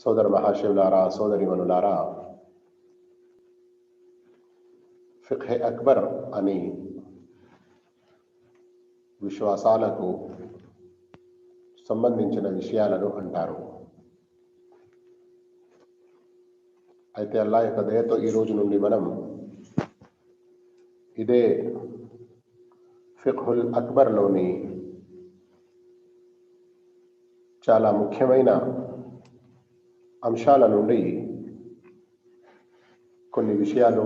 సోదర మహాశివులారా, సోదరిమణులారా, ఫిఖ్హే అక్బర్ అని విశ్వాసాలకు సంబంధించిన విషయాలను అంటారు. అయితే అల్లాహ్ యొక్క దయతో ఈ రోజు నుండి మనం ఇదే ఫిఖ్హుల్ అక్బర్లోని చాలా ముఖ్యమైన అంశాల నుండి కొన్ని విషయాలు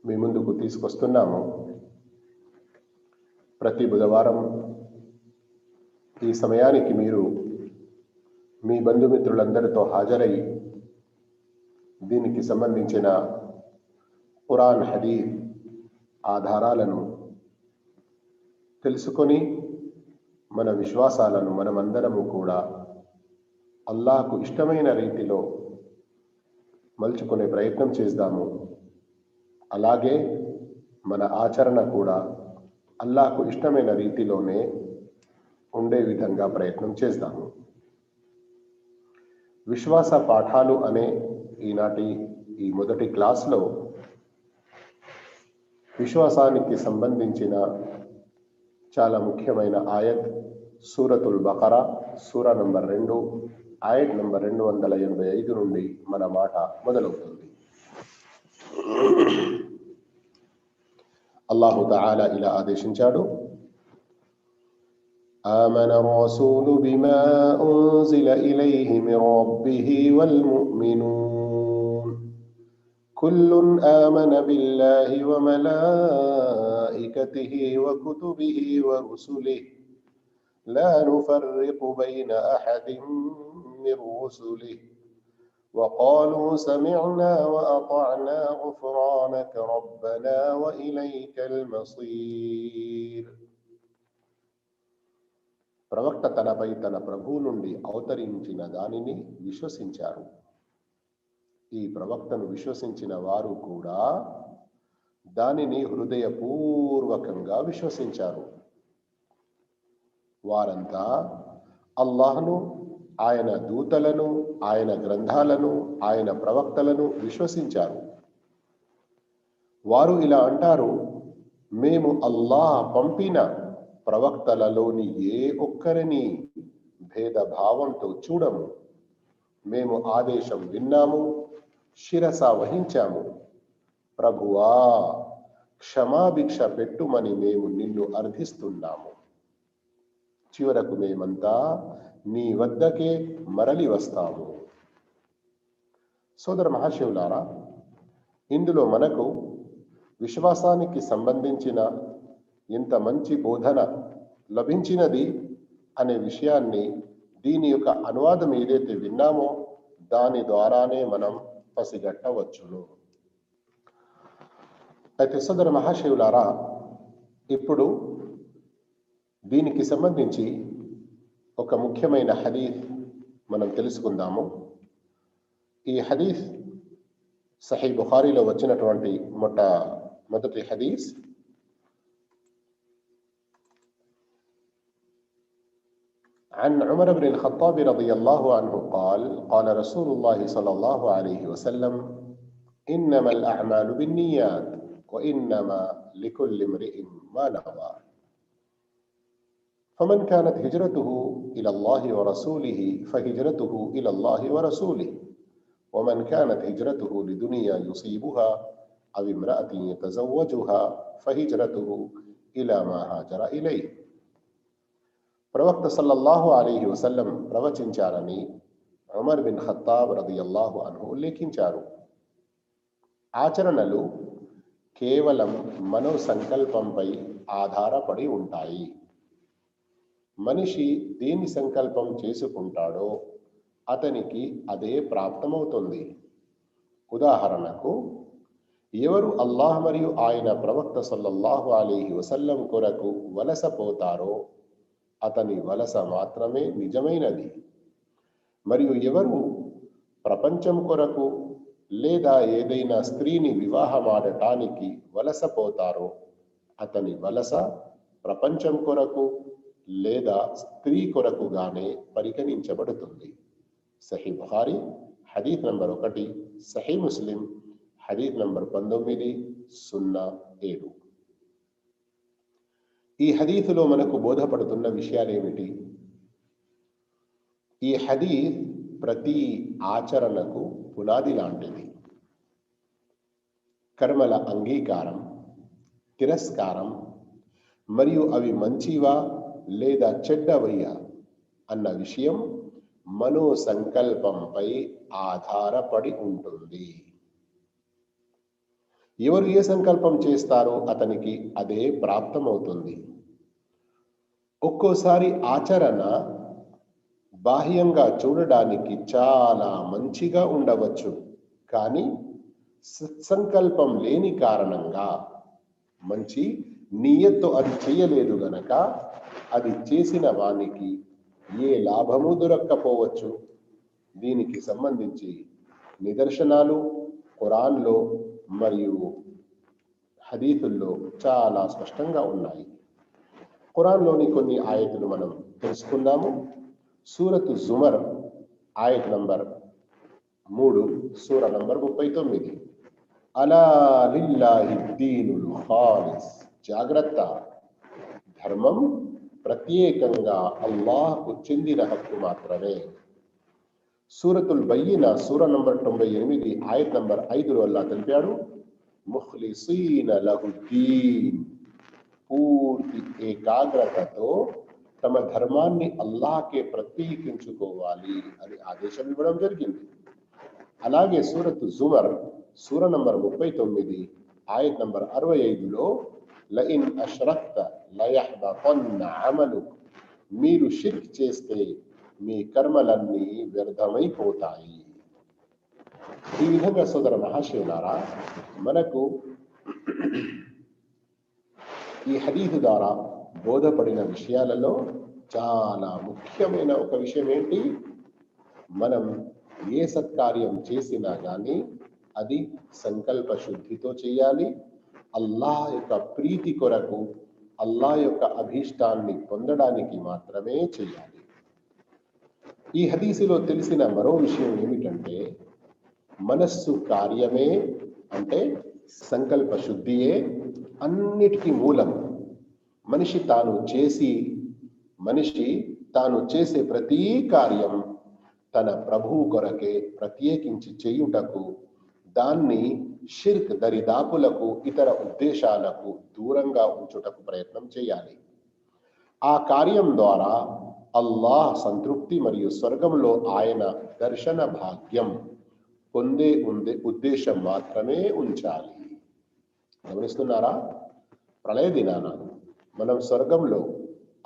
మీ ముందుకు తీసుకొస్తున్నాము. ప్రతి బుధవారం ఈ సమయానికి మీరు మీ బంధుమిత్రులందరితో హాజరై దీనికి సంబంధించిన ఖురాన్, హదీస్ ఆధారాలను తెలుసుకొని మన విశ్వాసాలను మనమందరము కూడా అల్లాహకు ఇష్టమైన రీతిలో మలుచుకునే ప్రయత్నం చేద్దాము. అలాగే మన ఆచరణ కూడా అల్లాహకు ఇష్టమైన రీతిలోనే ఉండే విధంగా ప్రయత్నం చేద్దాము. విశ్వాస పాఠాలు అనే ఈనాటి ఈ మొదటి క్లాస్లో విశ్వాసానికి సంబంధించిన చాలా ముఖ్యమైన ఆయత్ సూరతుల్ బకరా, సూరా నంబర్ 2, ఆయత్ నంబర్ 285 నుండి మన మాట మొదలవుతుంది. అల్లాహు తఆలా ఇలా ఆదేశించాడు: ఆమన రసూలు బిమా ఉన్జిల ఇలైహి మిర్ రబ్బిహి వల్ ముమినూన్ కుల్లున్ ఆమన బిల్లాహి వ మలాయికతిహి వ కుతుబిహి వ రుసులిహి లా నుఫర్రిఖు బైన అహదిన్ మిర్ రుసులిహి وقالوا سمعنا وأطعنا غفرانك ربنا وإليك المصير. ప్రవక్త తనపై తన ప్రభువు నుండి అవతరించిన దానిని విశ్వసించారు. ఈ ప్రవక్తను విశ్వసించిన వారు కూడా దానిని హృదయపూర్వకంగా విశ్వసించారు. వారంతా అల్లాహ్ను, ఆయన దూతలను, ఆయన గ్రంథాలను, ఆయన ప్రవక్తలను విశ్వసించారు. వారు ఇలా అంటారు: మేము అల్లాహ్ పంపిన ప్రవక్తలలోని ఏ ఒక్కరిని భేదభావంతో చూడము. మేము ఆదేశం విన్నాము, శిరస వహించాము. ప్రభువా, క్షమాభిక్ష పెట్టుమని మేము నిన్ను అర్థిస్తున్నాము. చివరకు మేమంతా నీ వద్దకే మరలి వస్తాము. సోదర మహాశివులారా, ఇందులో మనకు విశ్వాసానికి సంబంధించిన ఎంత మంచి బోధన లభించినది అనే విషయాన్ని దీని యొక్క అనువాదం ఏదైతే విన్నామో దాని ద్వారానే మనం పసిగట్టవచ్చును. అయితే సోదర మహాశివులారా, ఇప్పుడు దీనికి సంబంధించి ఒక ముఖ్యమైన హదీస్ మనం తెలుసుకుందాము. ఈ హదీస్ సహీహ్ బుఖారీలో వచ్చినటువంటి మొదటి హదీస్. عن عمر بن الخطاب رضي الله عنه قال قال رسول الله صلى الله عليه وسلم إنما الأعمال بالنيات وإنما لكل امرئ ما نوى فمن كانت هجرته إلى الله ورسوله فهجرته إلى الله ورسوله ومن كانت هجرته لدنيا يصيبها أو امرأة يتزوجها فهجرته إلى ما هاجر إليه. ప్రవక్త సల్లల్లాహు అలైహి వసల్లం ప్రవచించారని ఉమర్ బిన్ ఖత్తాబ్ రదియల్లాహు అన్హు ఉల్లేఖించారు. ఆచరణలు కేవలం మనో సంకల్పంపై ఆధారపడి ఉంటాయి. మనిషి దేని సంకల్పం చేసుకుంటాడో అతనికి అదే ప్రాప్తమవుతుంది. ఉదాహరణకు, ఎవరు అల్లాహ్ మరియు ఆయన ప్రవక్త సల్లల్లాహు అలైహి వసల్లం కొరకు వలసపోతారో అతని వలస మాత్రమే నిజమైనది. మరియు ఎవరు ప్రపంచం కొరకు లేదా ఏదైనా స్త్రీని వివాహమాడటానికి వలసపోతారో అతని వలస ప్రపంచం కొరకు లేదా స్త్రీ కొరకుగానే పరిగణించబడుతుంది. సహీ బుఖారి హదీత్ నంబర్ 1, సహీ ముస్లిం హదీత్ నంబర్ 1907. ఈ హదీతులో మనకు బోధపడుతున్న విషయాలేమిటి? ఈ హదీత్ ప్రతి ఆచరణకు పునాది లాంటిది. కర్మల అంగీకారం, తిరస్కారం మరియు అవి మంచివా లేదా చెడ్డవయ్యా అన్న విషయం మనో సంకల్పంపై ఆధారపడి ఉంటుంది. ఎవరు ఏ సంకల్పం చేస్తారో అతనికి అదే ప్రాప్తమవుతుంది. ఒక్కోసారి ఆచరణ బాహ్యంగా చూడడానికి చాలా మంచిగా ఉండవచ్చు, కానీ సత్సంకల్పం లేని కారణంగా, మంచి నియత్తో అది చేయలేదు గనక అది చేసిన వానికి ఏ లాభము దొరక్కపోవచ్చు. దీనికి సంబంధించి నిదర్శనాలు ఖురాన్లో మరియు హదీతుల్లో చాలా స్పష్టంగా ఉన్నాయి. ఖురాన్లోని కొన్ని ఆయతులు మనం తెలుసుకుందాము. సూరతు జుమర్ ఆయత్ నంబర్ 3, సూర నంబర్ 39. అలా లిల్లాహి దీనుల్ ఖాలిస్, జాగ్రత్త, ధర్మం ప్రత్యేకంగా అల్లాహ్కు చెందిన హక్కు మాత్రమే. సూరతుల్ బయ్యిన సూర నంబర్ 98 ఆయత్ నంబర్ 5లో అల్లాహ్ తెలిపాడు, ముఖ్లిసీన లహుద్దీన్, పూర్తి ఏకాగ్రతతో తమ ధర్మాన్ని అల్లాహ్కే ప్రత్యేకించుకోవాలి అని ఆదేశం ఇవ్వడం జరిగింది. అలాగే సూరతు జుమర్ సూర నంబర్ 39 ఆయత్ నంబర్ 65లో లఇన్ అష్రక్త లయహ్బతన్న అమలుక్, మీరు షిర్క్ చేస్తే మీ కర్మలన్నీ వ్యర్థమైపోతాయి. ఈ విధంగా సోదర మహాశయులారా, మనకు ఈ హదీసు ద్వారా బోధపడిన విషయాలలో చాలా ముఖ్యమైన ఒక విషయం ఏంటి? మనం ఏ సత్కార్యం చేసినా కానీ అది సంకల్ప శుద్ధితో చేయాలి. అల్లాహ్ యొక్క ప్రీతి కొరకు, అల్లాహ్ యొక్క అభీష్టాన్ని పొందడానికి మాత్రమే చేయాలి. ఈ హదీసులో తెలిసిన మరో విషయం ఏమిటంటే, మనస్సు కార్యమే, అంటే సంకల్ప శుద్ధియే అన్నిటికీ మూలం. మనిషి తాను చేసే ప్రతి కార్యం తన ప్రభువు కొరకే ప్రత్యేకించి చేయుటకు, దాన్ని షిర్క్ దరిదాపులకు, ఇతర ఉద్దేశాలకు దూరంగా ఉంచుటకు ప్రయత్నం చేయాలి. ఆ కార్యం ద్వారా అల్లాహ్ సంతృప్తి మరియు స్వర్గంలో ఆయన దర్శన భాగ్యం పొందే ఉద్దేశం మాత్రమే ఉంచాలి. గమనిస్తున్నారా? ప్రళయ దినాన మనం స్వర్గంలో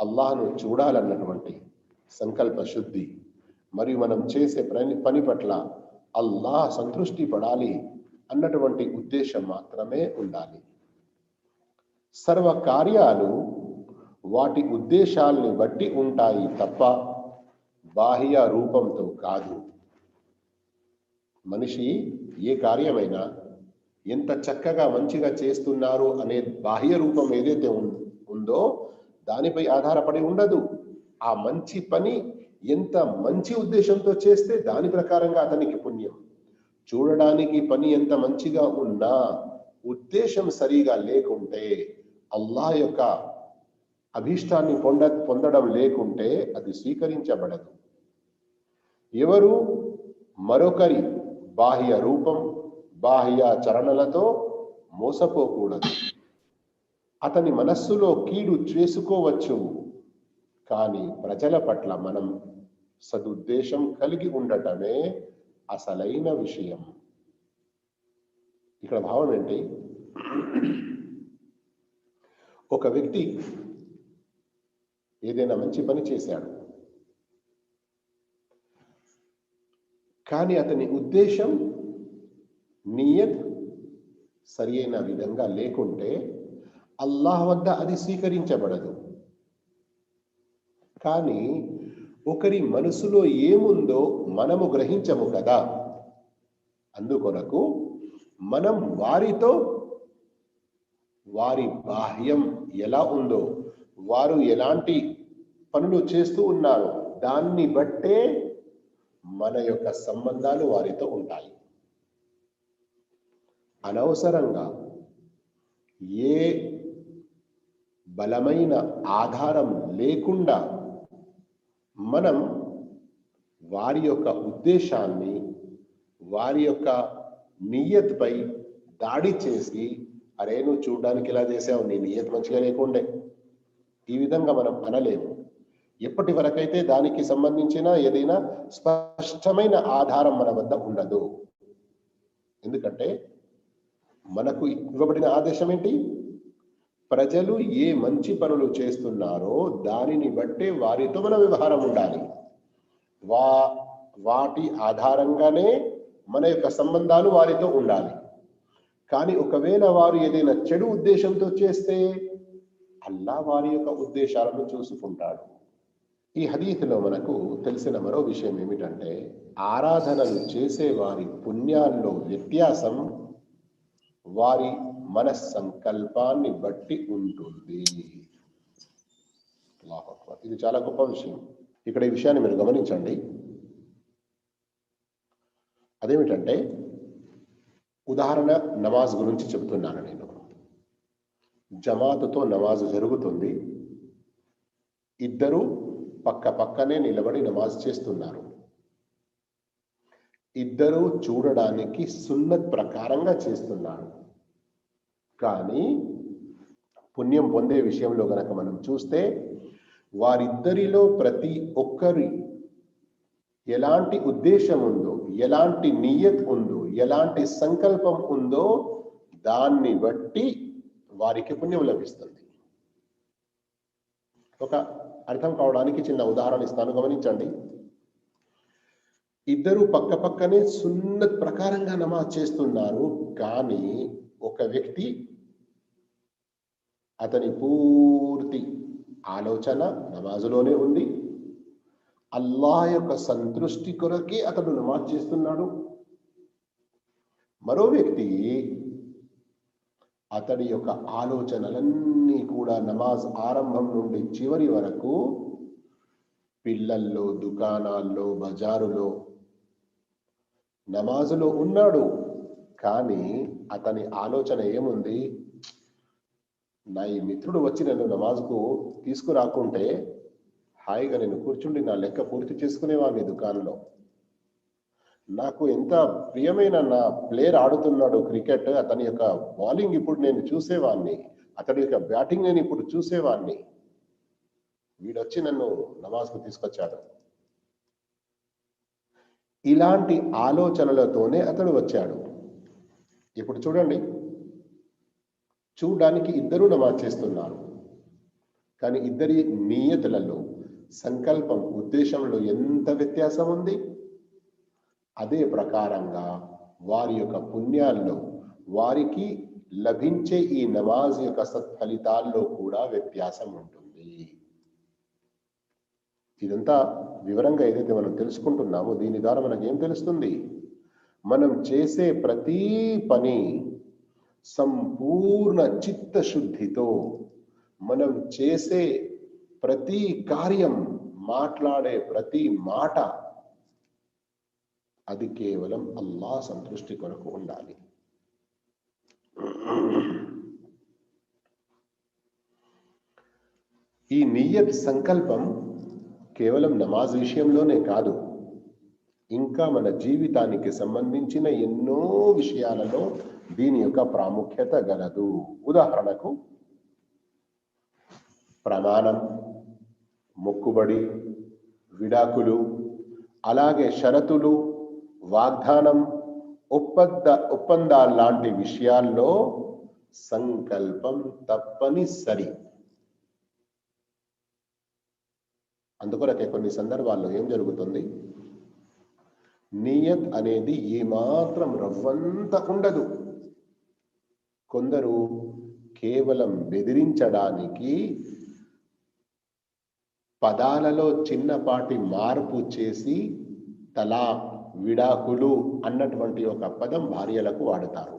అల్లాహ్ను చూడాలన్నటువంటి సంకల్ప శుద్ధి మరియు మనం చేసే పని పట్ల అల్లాహ్ సంతృష్టి పడాలి అన్నటువంటి ఉద్దేశం మాత్రమే ఉండాలి. సర్వ కార్యాలు వాటి ఉద్దేశాల్ని బట్టి ఉంటాయి తప్ప బాహ్య రూపంతో కాదు. మనిషి ఏ కార్యమైనా ఎంత చక్కగా మంచిగా చేస్తున్నారు అనే బాహ్య రూపం ఏదైతే ఉందో దానిపై ఆధారపడి ఉండదు. ఆ మంచి పని ఎంత మంచి ఉద్దేశంతో చేస్తే దాని ప్రకారంగా అతనికి పుణ్యం. చూడడానికి పని ఎంత మంచిగా ఉన్నా ఉద్దేశం సరిగా లేకుంటే, అల్లాహ్ యొక్క అభీష్టాన్ని పొందడం లేకుంటే అది స్వీకరించబడదు. ఎవరు మరొకరి బాహ్య రూపం, బాహ్య చరణలతో మోసపోకూడదు. అతని మనస్సులో కీడు చేసుకోవచ్చు, కానీ ప్రజల పట్ల మనం సదుద్దేశం కలిగి ఉండటమే అసలైన విషయం. ఇక్కడ భావం ఏంటి? ఒక వ్యక్తి ఏదైనా మంచి పని చేశాడు, కానీ అతని ఉద్దేశం, నియత్ సరి అయిన విధంగా లేకుంటే అల్లాహ్ వద్ద అది స్వీకరించబడదు. కానీ ఒకరి మనసులో ఏముందో మనము గ్రహించము కదా. అందుకొరకు మనం వారితో వారి బాహ్యం ఎలా ఉందో, వారు ఎలాంటి పనులు చేస్తూ ఉన్నారో దాన్ని బట్టే మన యొక్క సంబంధాలు వారితో ఉంటాయి. అనవసరంగా ఏ బలమైన ఆధారం లేకుండా మనం వారి యొక్క ఉద్దేశాన్ని, వారి యొక్క నియత్పై దాడి చేసి, అరే నువ్వు చూడడానికి ఇలా చేసావు, నీ నియత్ మంచిగా లేకుండే, ఈ విధంగా మనం అనలేము. ఎప్పటి వరకైతే దానికి సంబంధించిన ఏదైనా స్పష్టమైన ఆధారం మన వద్ద ఉండదు. ఎందుకంటే మనకు ఇవ్వబడిన ఆదేశం ఏంటి? ప్రజలు ఏ మంచి పనులు చేస్తున్నారో దానిని బట్టే వారితో మన వ్యవహారం ఉండాలి. వాటి ఆధారంగానే మన యొక్క సంబంధాలు వారితో ఉండాలి. కానీ ఒకవేళ వారు ఏదైనా చెడు ఉద్దేశంతో చేస్తే అల్లా వారి యొక్క ఉద్దేశాలను చూసుకుంటాడు. ఈ హదీసులో మనకు తెలిసిన మరో విషయం ఏమిటంటే, ఆరాధనలు చేసే వారి పుణ్యాల్లో వ్యత్యాసం వారి మనస్సంకల్పాన్ని బట్టి ఉంటుంది. అల్లాహు అక్బర్. ఇది చాలా గొప్ప విషయం. ఇక్కడ ఈ విషయాన్ని మీరు గమనించండి. అదేమిటంటే, ఉదాహరణ నమాజ్ గురించి చెబుతున్నాను నేను. జమాతుతో నమాజ్ జరుగుతుంది. ఇద్దరు పక్క పక్కనే నిలబడి నమాజ్ చేస్తున్నారు. ఇద్దరు చూడడానికి సున్నత్ ప్రకారంగా చేస్తున్నారు. కానీ పుణ్యం పొందే విషయంలో గనక మనం చూస్తే, వారిద్దరిలో ప్రతి ఒక్కరి ఎలాంటి ఉద్దేశం ఉందో, ఎలాంటి నియత్ ఉందో, ఎలాంటి సంకల్పం ఉందో దాన్ని బట్టి వారికి పుణ్యం లభిస్తుంది. ఒక అర్థం కావడానికి చిన్న ఉదాహరణ ఇస్తాను, గమనించండి. ఇద్దరు పక్క పక్కనే సున్నత్ ప్రకారంగా నమాజ్ చేస్తున్నారు. కానీ ఒక వ్యక్తి, అతని పూర్తి ఆలోచన నమాజులోనే ఉంది. అల్లాహ్ యొక్క సంతృష్టి కొరకే అతడు నమాజ్ చేస్తున్నాడు. మరో వ్యక్తి, అతడి యొక్క ఆలోచనలన్నీ కూడా నమాజ్ ఆరంభం నుండి చివరి వరకు పిల్లల్లో, దుకాణాల్లో, బజారులో, నమాజులో ఉన్నాడు. కానీ అతని ఆలోచన ఏముంది? నా ఈ మిత్రుడు వచ్చి నన్ను నమాజ్కు తీసుకురాకుంటే హాయిగా నేను కూర్చుండి నా లెక్క పూర్తి చేసుకునేవాడిని దుకాణంలో. నాకు ఎంత ప్రియమైన నా ప్లేయర్ ఆడుతున్నాడు క్రికెట్, అతని యొక్క బౌలింగ్ ఇప్పుడు నేను చూసేవాడిని, అతడి యొక్క బ్యాటింగ్ నేను ఇప్పుడు చూసేవాడిని. వీడొచ్చి నన్ను నమాజ్కు తీసుకొచ్చాడు. ఇలాంటి ఆలోచనలతోనే అతడు వచ్చాడు. ఇప్పుడు చూడండి, చూడడానికి ఇద్దరు నమాజ్ చేస్తున్నారు. కానీ ఇద్దరి నియతులలో, సంకల్పం, ఉద్దేశంలో ఎంత వ్యత్యాసం ఉంది? అదే ప్రకారంగా వారి యొక్క పుణ్యాల్లో, వారికి లభించే ఈ నమాజ్ యొక్క సత్ఫలితాల్లో కూడా వ్యత్యాసం ఉంటుంది. ఇదంతా వివరంగా ఏదైతే మనం తెలుసుకుంటున్నామో దీని ద్వారా మనకు ఏం తెలుస్తుంది? మనం చేసే ప్రతి పని సంపూర్ణ చిత్తశుద్ధితో, మనం చేసే ప్రతి కార్యం, మాట్లాడే ప్రతి మాట అది కేవలం అల్లాహ్ సంతృష్టి కొరకు ఉండాలి. ఈ నియత్ సంకల్పం కేవలం నమాజ్ విషయంలోనే కాదు, ఇంకా మన జీవితానికి సంబంధించిన ఎన్నో విషయాలలో దీని యొక్క ప్రాముఖ్యత గలదు. ఉదాహరణకు ప్రమాణం, మొక్కుబడి, విడాకులు, అలాగే షరతులు, వాగ్దానం, ఒప్పందాల లాంటి విషయాల్లో సంకల్పం తప్పనిసరి. అందుకొరకే కొన్ని సందర్భాల్లో ఏం జరుగుతుంది? నియత్ అనేది ఏమాత్రం రవ్వంత ఉండదు. కొందరు కేవలం బెదిరించడానికి పదాలలో చిన్నపాటి మార్పు చేసి తలాక్, విడాకులు అన్నటువంటి ఒక పదం భార్యలకు వాడతారు.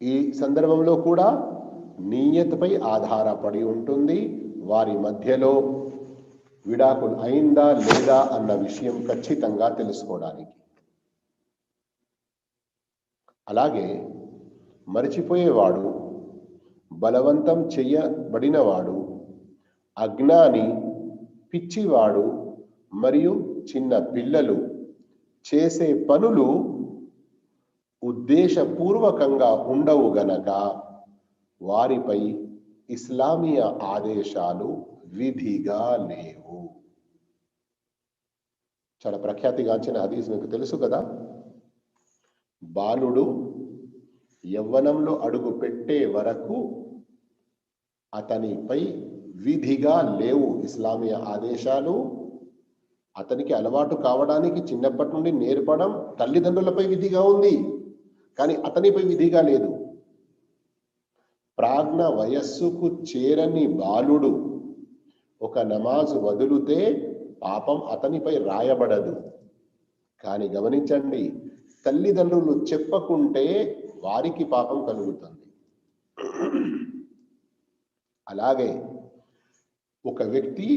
ఈ సందర్భంలో కూడా నీయత్పై ఆధారపడి ఉంటుంది. వారి మధ్యలో విడాకులు అయిందా లేదా అన్న విషయం ఖచ్చితంగా తెలుసుకోవడానికి. అలాగే మరిచిపోయేవాడు, బలవంతం చేయబడినవాడు, అజ్ఞాని, పిచ్చివాడు మరియు చిన్న పిల్లలు చేసే పనులు ఉద్దేశపూర్వకంగా ఉండవు గనక వారిపై ఇస్లామీయ ఆదేశాలు విధిగా లేవు. చాలా ప్రఖ్యాతిగాంచిన హదీస్ మీకు తెలుసు కదా. బాలుడు యవ్వనంలో అడుగు పెట్టే వరకు అతనిపై విధిగా లేవు ఇస్లామీయ ఆదేశాలు. అతనికి అలవాటు కావడానికి చిన్నప్పటి నుండి నేర్పడం తల్లిదండ్రులపై విధిగా ఉంది, కానీ అతనిపై విధిగా లేదు. ప్రాజ్ఞ వయస్సుకు చేరని బాలుడు ఒక నమాజు వదిలితే పాపం అతనిపై రాయబడదు. కానీ గమనించండి, తల్లిదండ్రులు చెప్పకుంటే వారికి పాపం కలుగుతుంది. అలాగే ఒక వ్యక్తి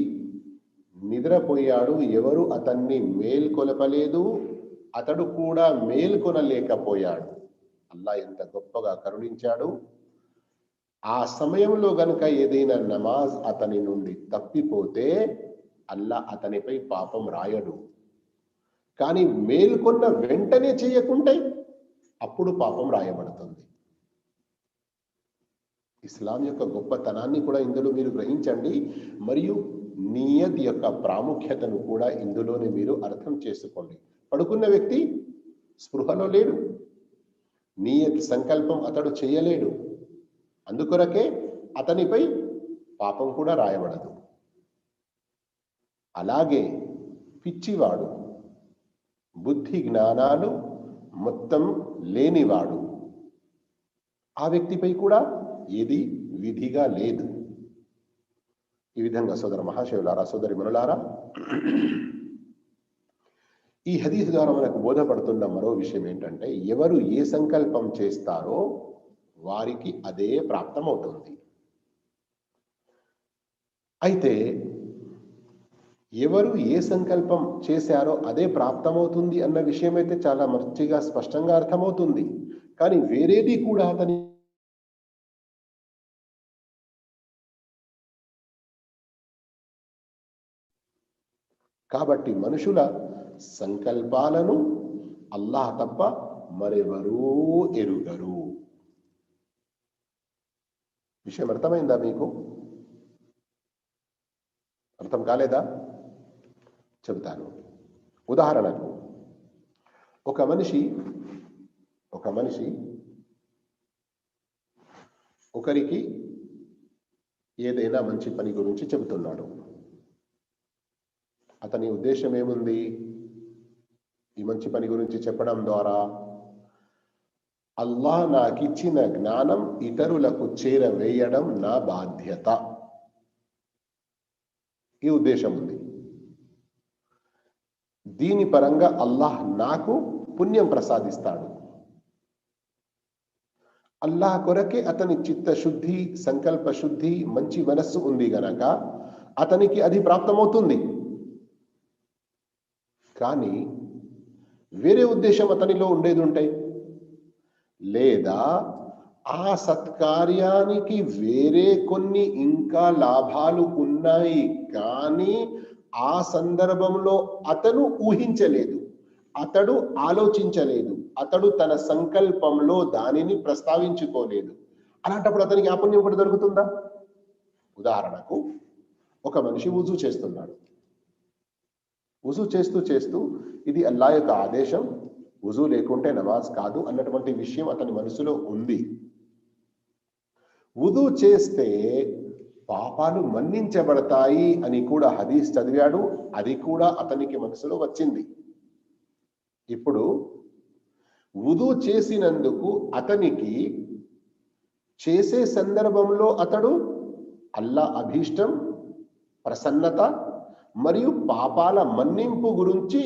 నిద్రపోయాడు, ఎవరు అతన్ని మేల్కొలపలేదు, అతడు కూడా మేల్కొనలేకపోయాడు. అల్లాహ్ ఎంత గొప్పగా కరుణించాడు. ఆ సమయంలో గనుక ఏదైనా నమాజ్ అతని నుండి తప్పిపోతే అల్లాహ్ అతనిపై పాపం రాయడు. కానీ మేల్కొన్న వెంటనే చేయకుంటే అప్పుడు పాపం రాయబడుతుంది. ఇస్లాం యొక్క గొప్పతనాన్ని కూడా ఇందులో మీరు గ్రహించండి, మరియు నియత్ యొక్క ప్రాముఖ్యతను కూడా ఇందులోనే మీరు అర్థం చేసుకోండి. పడుకున్న వ్యక్తి స్పృహలో లేడు, నియత్ సంకల్పం అతడు చేయలేడు, అందుకొరకే అతనిపై పాపం కూడా రాయబడదు. అలాగే పిచ్చివాడు, బుద్ధి జ్ఞానాలు మొత్తం లేనివాడు, ఆ వ్యక్తిపై కూడా ఏది విధిగా లేదు. ఈ విధంగా సోదర మహాశివులారా, సోదరి మనులారా, ఈ హదీస్ ద్వారా మనకు బోధపడుతున్న మరో విషయం ఏంటంటే, ఎవరు ఏ సంకల్పం చేస్తారో వారికి అదే ప్రాప్తమవుతుంది. అయితే ఎవరు ఏ సంకల్పం చేశారో అదే ప్రాప్తమవుతుంది అన్న విషయం అయితే చాలా మంచిగా స్పష్టంగా అర్థమవుతుంది. కానీ వేరేది కూడా అతని కాబట్టి మనుషుల సంకల్పాలను అల్లాహ్ తప్ప మరెవరూ ఎరుగరు. విషయం అర్థమైందా మీకు? అర్థం కాలేదా? చెబుతాను. ఉదాహరణకు ఒక మనిషి ఒకరికి ఏదైనా మంచి పని గురించి చెబుతున్నాడు. అతని ఉద్దేశం ఏముంది? ఈ మంచి పని గురించి చెప్పడం ద్వారా అల్లాహ్ నాకిచ్చిన జ్ఞానం ఇతరులకు చేరవేయడం నా బాధ్యత, ఈ ఉద్దేశం ఉంది. దీని పరంగా అల్లాహ్ నాకు పుణ్యం ప్రసాదిస్తాడు. అల్లాహ్ కొరకే అతని చిత్తశుద్ధి, సంకల్ప శుద్ధి, మంచి మనస్సు ఉంది గనక అతనికి అది ప్రాప్తమవుతుంది. కానీ వేరే ఉద్దేశం అతనిలో ఉండేది ఉంటాయి, లేదా ఆ సత్కార్యానికి వేరే కొన్ని ఇంకా లాభాలు ఉన్నాయి, కానీ ఆ సందర్భంలో అతను ఊహించలేదు, అతడు ఆలోచించలేదు, అతడు తన సంకల్పంలో దానిని ప్రస్తావించుకోలేదు. అలాంటప్పుడు అతనికి ఆ పుణ్యం కూడా దొరుకుతుందా? ఉదాహరణకు ఒక మనిషి వుజూ చేస్తున్నాడు. వుజూ చేస్తూ ఇది అల్లాహ్ యొక్క ఆదేశం, వుజూ లేకుంటే నమాజ్ కాదు అన్నటువంటి విషయం అతని మనసులో ఉంది. వుజూ చేస్తే పాపాలు మన్నించబడతాయి అని కూడా హదీస్ చదివాడు, అది కూడా అతనికి మనసులో వచ్చింది. ఇప్పుడు వుజూ చేసినందుకు అతనికి చేసే సందర్భంలో అతడు అల్లాహ్ అభీష్టం, ప్రసన్నత మరియు పాపాల మన్నింపు గురించి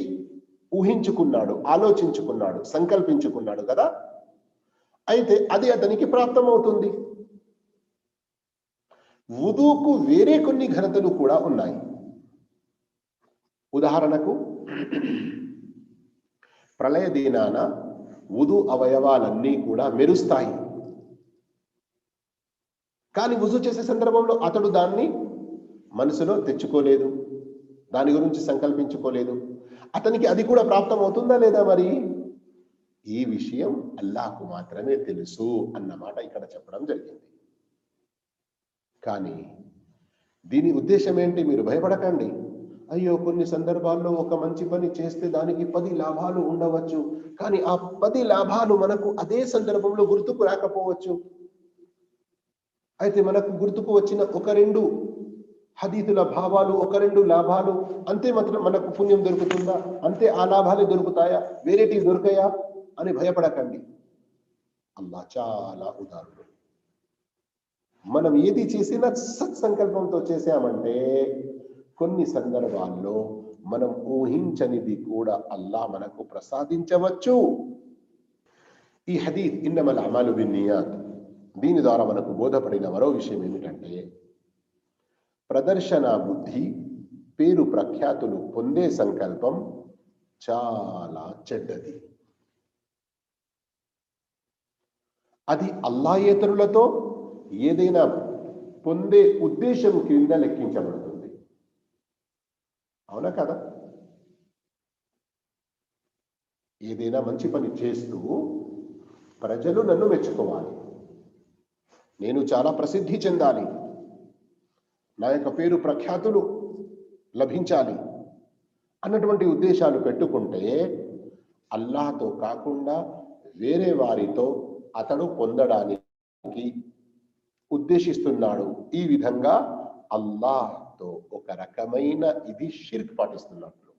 ఊహించుకున్నాడు, ఆలోచించుకున్నాడు, సంకల్పించుకున్నాడు కదా. అయితే అది అతనికి ప్రాప్తమవుతుంది. వుదుకు వేరే కొన్ని ఘనతలు కూడా ఉన్నాయి. ఉదాహరణకు ప్రళయ దినాన వుదు అవయవాలన్నీ కూడా మెరుస్తాయి. కానీ వుజు చేసే సందర్భంలో అతడు దాన్ని మనసులో తెచ్చుకోలేదు, దాని గురించి సంకల్పించుకోలేదు. అతనికి అది కూడా ప్రాప్తం అవుతుందా లేదా? మరి ఈ విషయం అల్లాహ్కు మాత్రమే తెలుసు అన్నమాట ఇక్కడ చెప్పడం జరిగింది. కానీ దీని ఉద్దేశం ఏంటి? మీరు భయపడకండి. అయ్యో, కొన్ని సందర్భాల్లో ఒక మంచి పని చేస్తే దానికి 10 లాభాలు ఉండవచ్చు, కానీ ఆ 10 లాభాలు మనకు అదే సందర్భంలో గుర్తుకు రాకపోవచ్చు. అయితే మనకు గుర్తుకు వచ్చిన 1-2 హదీతుల భావాలు, 1-2 లాభాలు, అంతే మాత్రం మనకు పుణ్యం దొరుకుతుందా? అంతే ఆ లాభాలే దొరుకుతాయా? వేరేటివి దొరకయా అని భయపడకండి. అల్లాహ్ చాలా ఉదారుడు. మనం ఏది చేసినా సత్సంకల్పంతో చేశామంటే కొన్ని సందర్భాల్లో మనం ఊహించనిది కూడా అల్లాహ్ మనకు ప్రసాదించవచ్చు. ఈ హదీత్ ఇన్నమల్ అమాలు బిన్నియాత్, దీని ద్వారా మనకు బోధపడిన మరో విషయం ఏమిటంటే, ప్రదర్శన బుద్ధి, పేరు ప్రఖ్యాతులు పొందే సంకల్పం చాలా చెడ్డది. అది అల్లాయేతరులతో ఏదైనా పొందే ఉద్దేశం కింద లెక్కించబడుతుంది. అవునా కదా? ఏదైనా మంచి పని చేస్తూ ప్రజలు నన్ను మెచ్చుకోవాలి, నేను చాలా ప్రసిద్ధి చెందాలి, నా యొక్క పేరు ప్రఖ్యాతులు లభించాలి అన్నటువంటి ఉద్దేశాలు పెట్టుకుంటే అల్లాహ్తో కాకుండా వేరే వారితో అతడు పొందడానికి ఉద్దేశిస్తున్నాడు. ఈ విధంగా అల్లాహ్తో ఒక రకమైన ఇది షిర్క్ పాటిస్తున్నట్లు.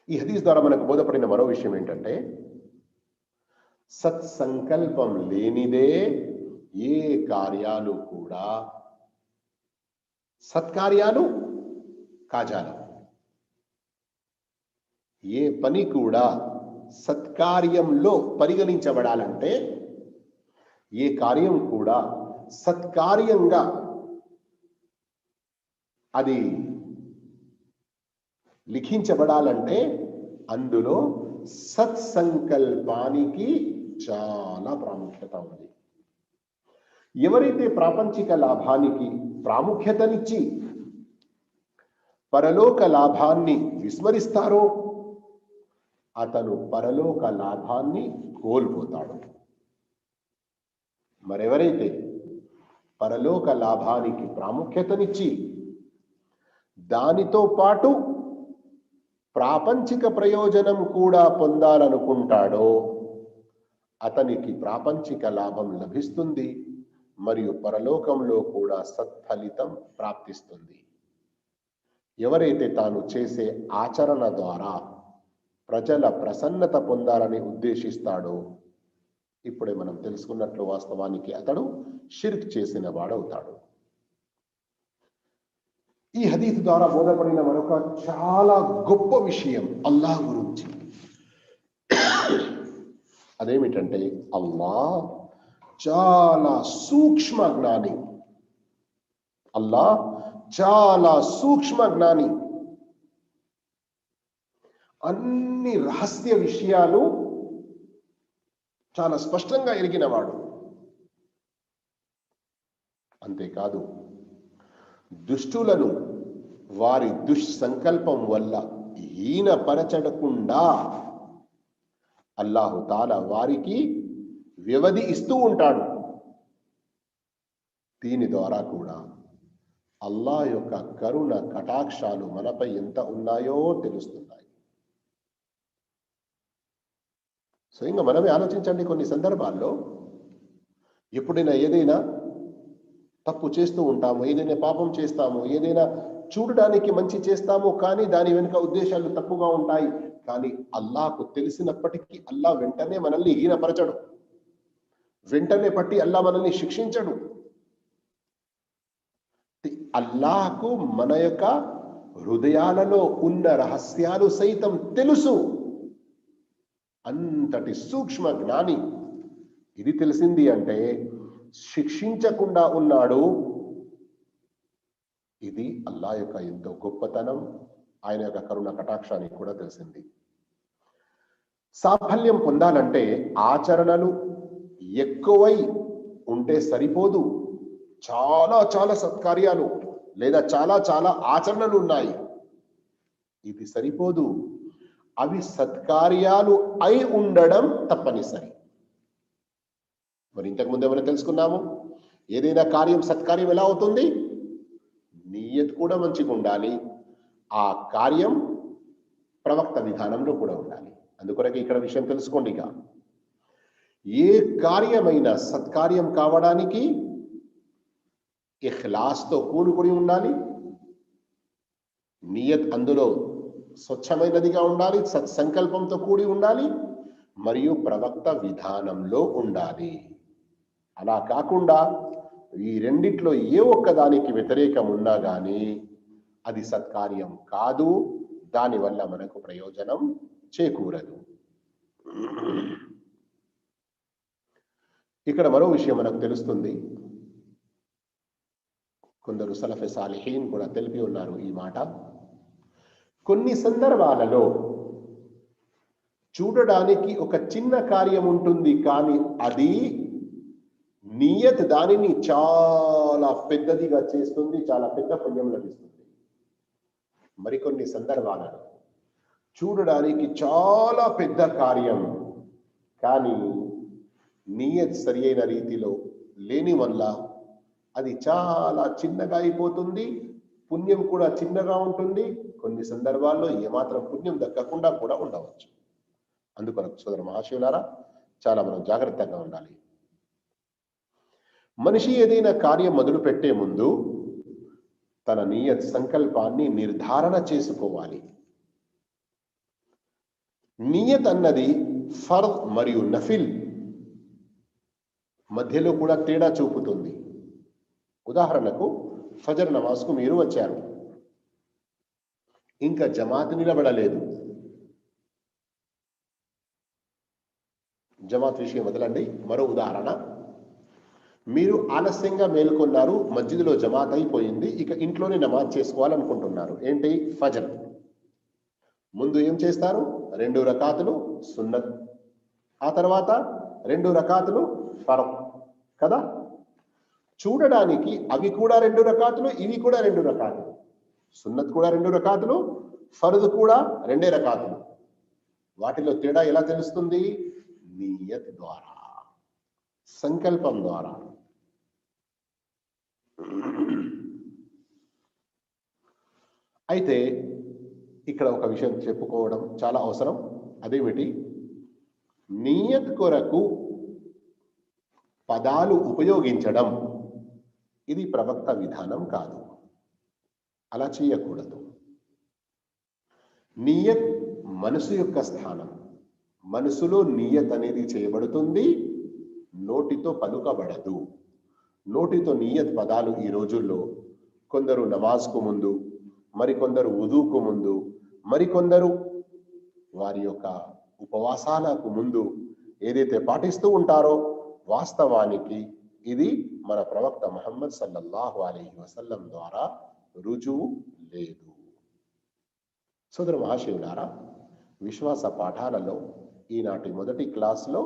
ఈ హదీస్ ద్వారా మనకు బోధపడిన మరో విషయం ఏంటంటే, సత్సంకల్పం లేనిదే ఏ కార్యాలు కూడా సత్కార్యాలు కాజాలు. ఏ పని కూడా సత్కార్యంలో పరిగణించబడాలంటే, ఏ కార్యం కూడా సత్కార్యంగా అది లిఖించబడాలంటే అందులో సత్సంకల్పానికి చాలా ప్రాముఖ్యత ఉంది. ఎవరైతే ప్రాపంచిక లాభానికి ప్రాముఖ్యతనిచ్చి పరలోక లాభాన్ని విస్మరిస్తారో అతను పరలోక లాభాన్ని కోల్పోతాడు. మరెవరైతే పరలోక లాభానికి ప్రాముఖ్యతనిచ్చి దానితో పాటు ప్రాపంచిక ప్రయోజనం కూడా పొందాలనుకుంటాడో అతనికి ప్రాపంచిక లాభం లభిస్తుంది మరియు పరలోకంలో కూడా సత్ఫలితం ప్రాప్తిస్తుంది. ఎవరైతే తాను చేసే ఆచరణ ద్వారా ప్రజల ప్రసన్నత పొందాలని ఉద్దేశిస్తాడో, ఇప్పుడే మనం తెలుసుకున్నట్లు వాస్తవానికి అతడు షిర్క్ చేసిన వాడవుతాడు. ఈ హదీస్ ద్వారా బోధపడిన మరొక చాలా గొప్ప విషయం అల్లాహ్ గురించి. అదేమిటంటే, అల్లాహ్ చాలా సూక్ష్మ జ్ఞాని. అల్లాహ్ చాలా సూక్ష్మ జ్ఞాని. అన్ని రహస్య విషయాలు చాలా స్పష్టంగా ఎరిగినవాడు. అంతేకాదు, దుష్టులను వారి దుష్సంకల్పం వల్ల హీనపరచకుండా అల్లాహు తాలా వారికి వ్యవధి ఇస్తూ ఉంటాడు. దీని ద్వారా కూడా అల్లాహ్ యొక్క కరుణ కటాక్షాలు మనపై ఎంత ఉన్నాయో తెలుస్తున్నాయి. స్వయంగా మనమే ఆలోచించండి. కొన్ని సందర్భాల్లో ఎప్పుడైనా ఏదైనా తప్పు చేస్తూ ఉంటాము, ఏదైనా పాపం చేస్తాము, ఏదైనా చూడడానికి మంచి చేస్తాము, కానీ దాని వెనుక ఉద్దేశాలు తప్పుగా ఉంటాయి. కానీ అల్లాహ్కు తెలిసినప్పటికీ అల్లాహ్ వెంటనే మనల్ని హీనపరచడు, వెంటనే పట్టి అల్లాహ్ మనల్ని శిక్షించడు. అల్లాహ్కు మన యొక్క హృదయాలలో ఉన్న రహస్యాలు సైతం తెలుసు. అంతటి సూక్ష్మ జ్ఞాని. ఇది తెలిసింది అంటే శిక్షించకుండా ఉన్నాడు. ఇది అల్లాహ్ యొక్క ఎంతో గొప్పతనం, ఆయన యొక్క కరుణ కటాక్షానికి కూడా తెలిసింది. సాఫల్యం పొందాలంటే ఆచరణలు ఎక్కువై ఉంటే సరిపోదు. చాలా చాలా సత్కార్యాలు లేదా చాలా చాలా ఆచరణలు ఉన్నాయి, ఇది సరిపోదు. అవి సత్కార్యాలు అయి ఉండడం తప్పనిసరి. మరి ఇంతకు ముందు ఏమైనా తెలుసుకున్నాము, ఏదైనా కార్యం సత్కార్యం ఎలా అవుతుంది? నియత్ కూడా మంచిగా ఉండాలి, ఆ కార్యం ప్రవక్త విధానంలో కూడా ఉండాలి. అందుకొరకు ఇక్కడ విషయం తెలుసుకోండి. ఇక ఏ కార్యమైనా సత్కార్యం కావడానికి ఇఖ్లాస్తో కూడుకుని ఉండాలి, నియత్ అందులో స్వచ్ఛమైనదిగా ఉండాలి, సత్సంకల్పంతో కూడి ఉండాలి, మరియు ప్రవక్త విధానంలో ఉండాలి. అలా కాకుండా ఈ రెండిట్లో ఏ ఒక్కదానికి వ్యతిరేకం ఉన్నా కానీ అది సత్కార్యం కాదు, దానివల్ల మనకు ప్రయోజనం చేకూరదు. ఇక్కడ మరో విషయం మనకు తెలుస్తుంది, కొందరు సలఫే సాలిహీన్ కూడా తెలిపి ఉన్నారు ఈ మాట. కొన్ని సందర్భాలలో చూడడానికి ఒక చిన్న కార్యం ఉంటుంది, కానీ అది నియత్ దానిని చాలా పెద్దదిగా చేస్తుంది, చాలా పెద్ద పుణ్యం లభిస్తుంది. మరికొన్ని సందర్భాలలో చూడడానికి చాలా పెద్ద కార్యం, కానీ నియత్ సరి అయిన రీతిలో లేని వల్ల అది చాలా చిన్నగా అయిపోతుంది, పుణ్యం కూడా చిన్నగా ఉంటుంది. కొన్ని సందర్భాల్లో ఏమాత్రం పుణ్యం దక్కకుండా కూడా ఉండవచ్చు. అందుకొరకు సోదర మహాశివులారా, చాలా మనం జాగ్రత్తగా ఉండాలి. మనిషి ఏదైనా కార్యం మొదలు పెట్టే ముందు తన నియత్ సంకల్పాన్ని నిర్ధారణ చేసుకోవాలి. నియత్ అన్నది ఫర్ద్ మరియు నఫిల్ మధ్యలో కూడా తేడా చూపుతుంది. ఉదాహరణకు ఫజర్ నమాజ్కు మీరు వచ్చారు, ఇంకా జమాత్ నిలబడలేదు. జమాత్ విషయం వదలండి, మరో ఉదాహరణ, మీరు ఆలస్యంగా మేల్కొన్నారు, మస్జిద్లో జమాత్ అయిపోయింది, ఇక ఇంట్లోనే నమాజ్ చేసుకోవాలనుకుంటున్నారు. ఏంటి? ఫజర్. ముందు ఏం చేస్తారు? 2 రకాతులు సున్నత్, ఆ తర్వాత 2 రకాతులు ఫర్ద్ కదా. చూడడానికి అవి కూడా 2 రకాతులు, ఇవి కూడా 2 రకాతులు. సున్నత్ కూడా 2 రకాతులు, ఫర్ద్ కూడా 2 రకాతులు. వాటిలో తేడా ఎలా తెలుస్తుంది? నియత్ ద్వారా, సంకల్పం ద్వారా. అయితే ఇక్కడ ఒక విషయం చెప్పుకోవడం చాలా అవసరం. అదేమిటి? నియత్ కొరకు పదాలు ఉపయోగించడం ఇది ప్రవక్త విధానం కాదు, అలా చేయకూడదు. నియత్ మనసు యొక్క స్థానం, మనసులో నియత్ అనేది చేయబడుతుంది, నోటితో పలుకబడదు. నోటితో నియత్ పదాలు ఈ రోజుల్లో కొందరు నమాజ్కు ముందు, మరికొందరు వుదుకు ముందు, మరికొందరు వారి యొక్క ఉపవాసాలకు ముందు ఏదైతే పాటిస్తూ ఉంటారో, వాస్తవానికి ఇది మన ప్రవక్త ముహమ్మద్ సల్లల్లాహు అలైహి వసల్లం ద్వారా రుజువు లేదు. సోదర మహాశివులారా, విశ్వాస పాఠాలలో ఈనాటి మొదటి క్లాసులో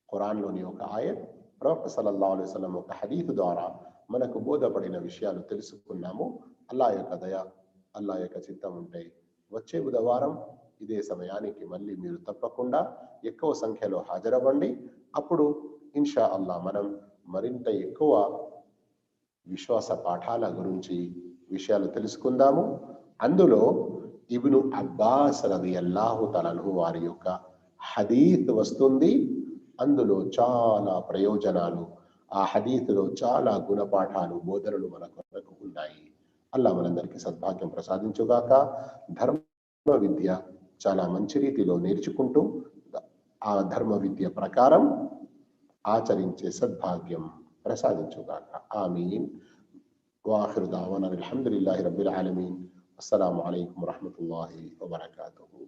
ఖురాన్లోని ఒక ఆయత్, ప్రవక్త సల్లల్లాహు అలైహి వసల్లం ఒక హదీత్ ద్వారా మనకు బోధపడిన విషయాలు తెలుసుకున్నాము. అల్లాహ్ యొక్క దయ, అల్లాహ్ యొక్క చిత్తం ఉంటే వచ్చే బుధవారం ఇదే సమయానికి మళ్ళీ మీరు తప్పకుండా ఎక్కువ సంఖ్యలో హాజరవ్వండి. అప్పుడు ఇన్షా అల్లాహ్ మనం మరింత ఎక్కువ విశ్వాస పాఠాల గురించి విషయాలు తెలుసుకుందాము. అందులో ఇబ్ను అబ్బాస్ రదియల్లాహు తఆలా అన్హు వారి యొక్క హదీత్ వస్తుంది. అందులో చాలా ప్రయోజనాలు, ఆ హదీత్లో చాలా గుణపాఠాలు, బోధనలు మన కొరకు ఉన్నాయి. అల్లాహ్ మనందరికీ సద్భాగ్యం ప్రసాదించుగాక. ధర్మ విద్య చాలా మంచి రీతిలో నేర్చుకుంటూ ఆ ధర్మ విద్య ప్రకారం ఆచరించే సద్భాగ్యం ప్రసాదించుగాక. ఆమీన్. వాఖిరు దావానా అల్హమ్దులిల్లాహి రబ్బిల్ ఆలమీన్. అస్సలాము అలైకుం వరహ్మతుల్లాహి వబరకాతుహు.